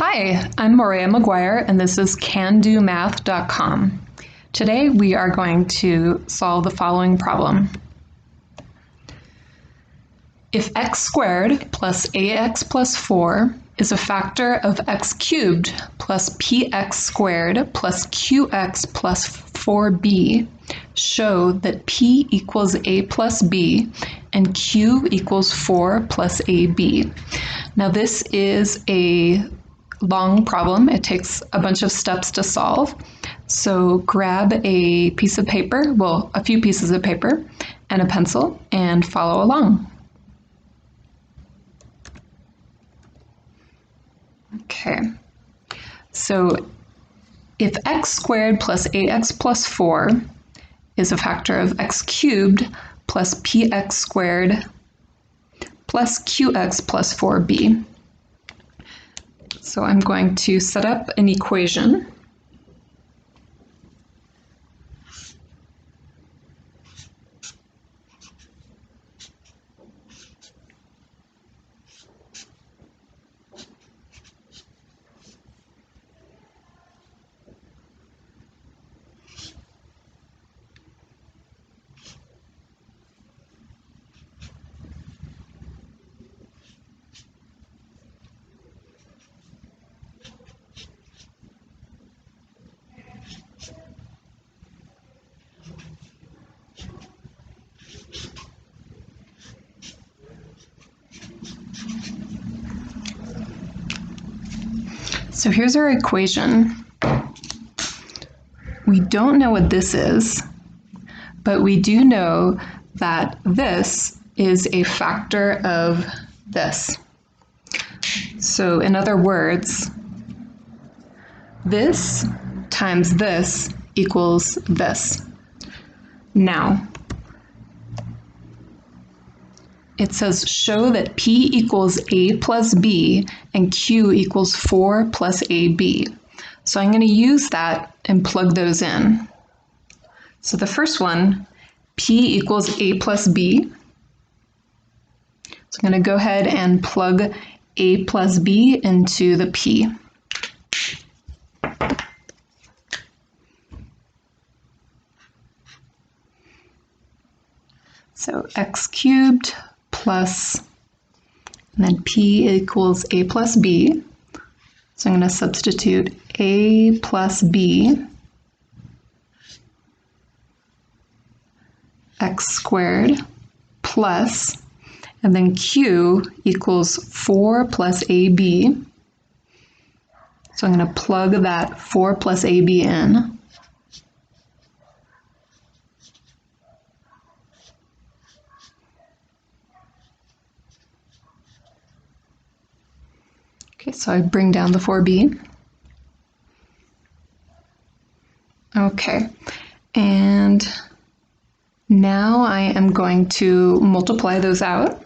Hi, I'm Maria McGuire, and this is CanDoMath.com. Today we are going to solve the following problem. If x squared plus ax plus 4 is a factor of x cubed plus px squared plus qx plus 4b, show that p equals a plus b and q equals 4 plus ab. Now this is a long problem. It takes a bunch of steps to solve. So grab a piece of paper, well, a few pieces of paper and a pencil and follow along. Okay, so if x squared plus ax plus 4 is a factor of x cubed plus px squared plus qx plus 4b. So I'm going to set up an equation. So here's our equation. We don't know what this is, but we do know that this is a factor of this. So in other words, this times this equals this. Now, it says show that p equals a plus b and q equals 4 plus ab. So I'm going to use that and plug those in. So the first one, p equals a plus b. So I'm going to go ahead and plug a plus b into the p. So x cubed plus, and then p equals a plus b. So I'm going to substitute a plus b x squared plus, and then q equals 4 plus ab. So I'm going to plug that 4 plus ab in. Okay, so I bring down the 4b. Okay, and now I am going to multiply those out.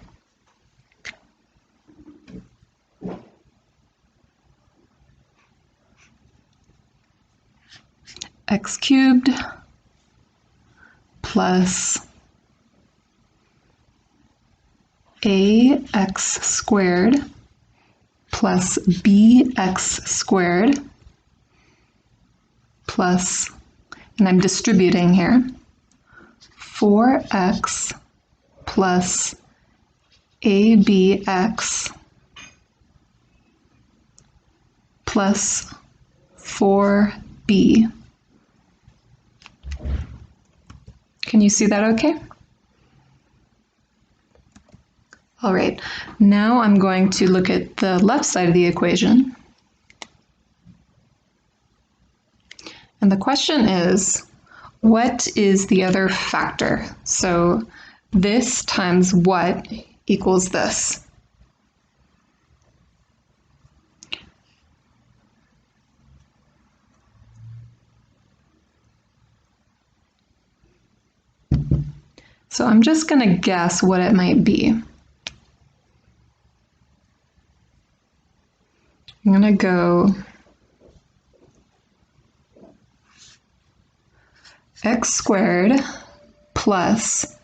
X cubed plus ax squared plus bx squared plus, and I'm distributing here, 4x plus abx plus 4b. Can you see that okay? All right, now I'm going to look at the left side of the equation. And the question is, what is the other factor? So this times what equals this? So I'm just going to guess what it might be. I'm going to go x squared plus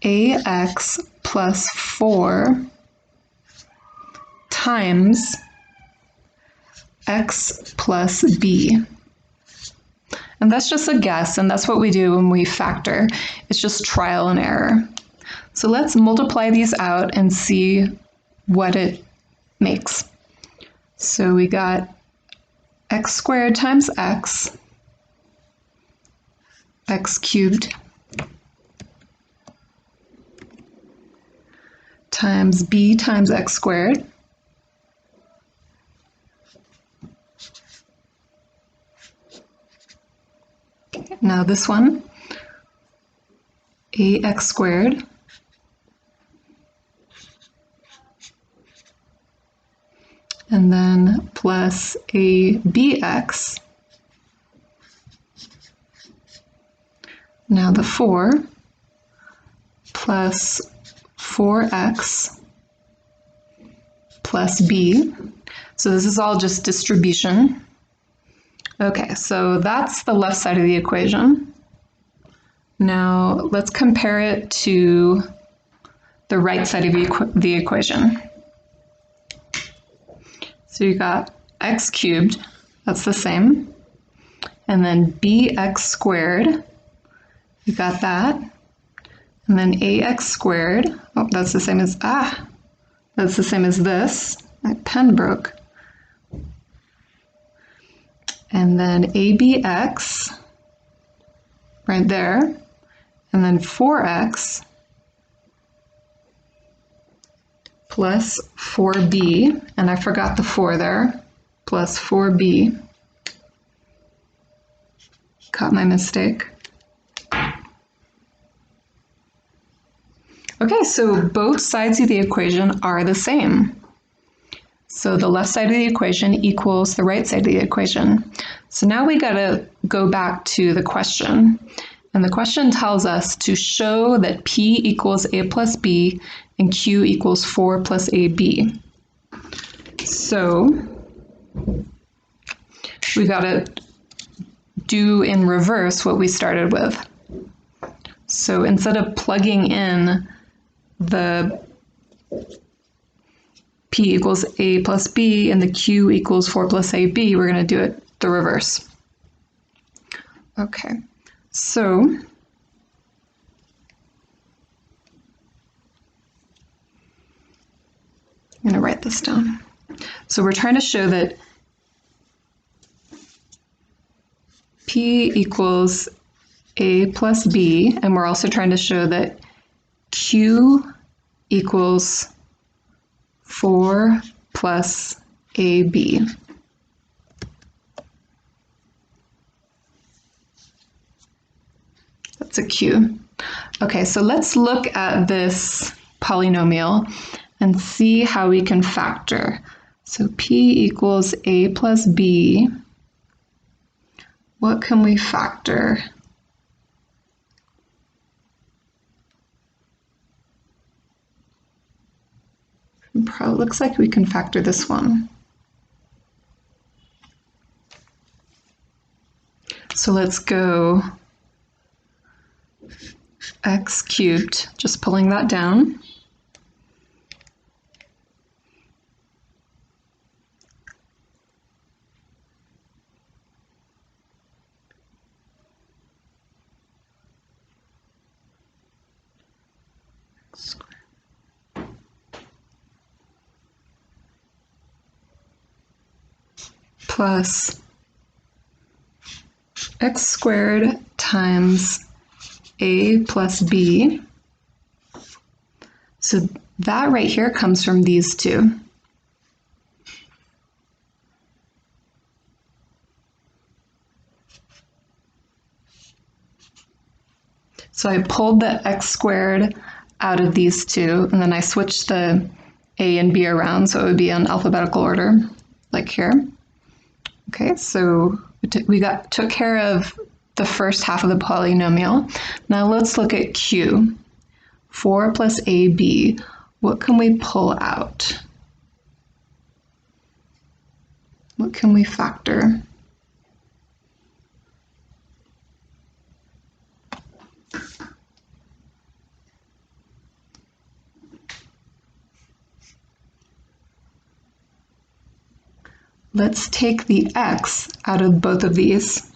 ax plus 4 times x plus b. And that's just a guess, and that's what we do when we factor. It's just trial and error. So let's multiply these out and see what it makes. So we got x squared times x cubed, times b times x squared, now this one, ax squared, and then plus a bx. Now the 4 plus 4x plus b. So this is all just distribution. Okay, so that's the left side of the equation. Now let's compare it to the right side of the equation. So you got x cubed, that's the same, and then bx squared, you got that, and then ax squared, oh, that's the same as, that's the same as this, my pen broke, and then abx, right there, and then 4x plus 4b, and I forgot the 4 there, plus 4b. Caught my mistake. Okay, so both sides of the equation are the same. So the left side of the equation equals the right side of the equation. So now we gotta go back to the question. And the question tells us to show that P equals A plus B and Q equals 4 plus AB. So we gotta do in reverse what we started with. So instead of plugging in the P equals A plus B and the Q equals 4 plus AB, we're gonna do it the reverse. Okay, so I'm gonna write this down. So we're trying to show that P equals A plus B, and we're also trying to show that Q equals 4 plus AB. That's a Q. Okay, so let's look at this polynomial and see how we can factor. So P equals A plus B. What can we factor? Probably looks like we can factor this one. So let's go x cubed, just pulling that down. Plus x squared times a plus b. So that right here comes from these two. So I pulled the x squared out of these two, and then I switched the a and b around so it would be in alphabetical order, like here. Okay, so we took care of the first half of the polynomial. Now let's look at q. 4 plus ab. What can we pull out? What can we factor? let's take the x out of both of these.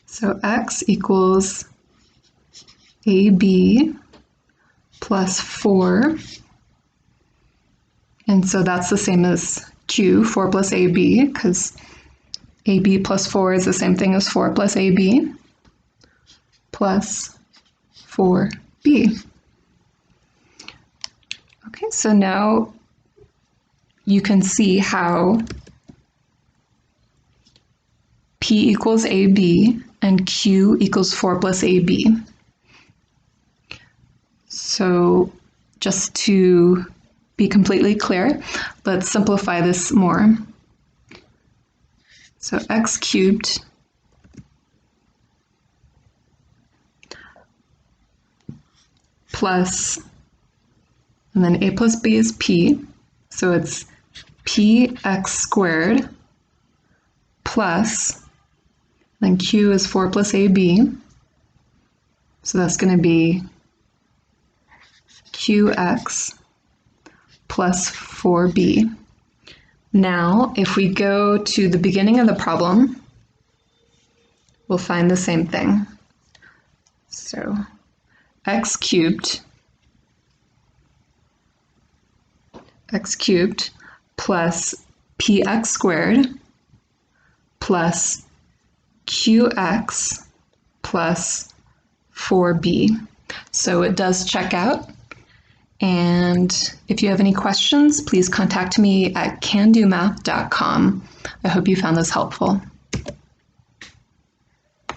So x equals ab plus 4. And so that's the same as q, 4 plus ab, because ab plus 4 is the same thing as 4 plus ab plus 4b. Okay, so now you can see how P equals AB and Q equals 4 plus AB. So just to be completely clear, let's simplify this more. So x cubed plus, and then a plus b is p, so it's px squared plus, then q is 4 plus ab, so that's going to be qx plus 4b. Now, if we go to the beginning of the problem, we'll find the same thing. So x cubed plus px squared plus qx plus 4b. So it does check out. And if you have any questions, please contact me at candomath.com. I hope you found this helpful.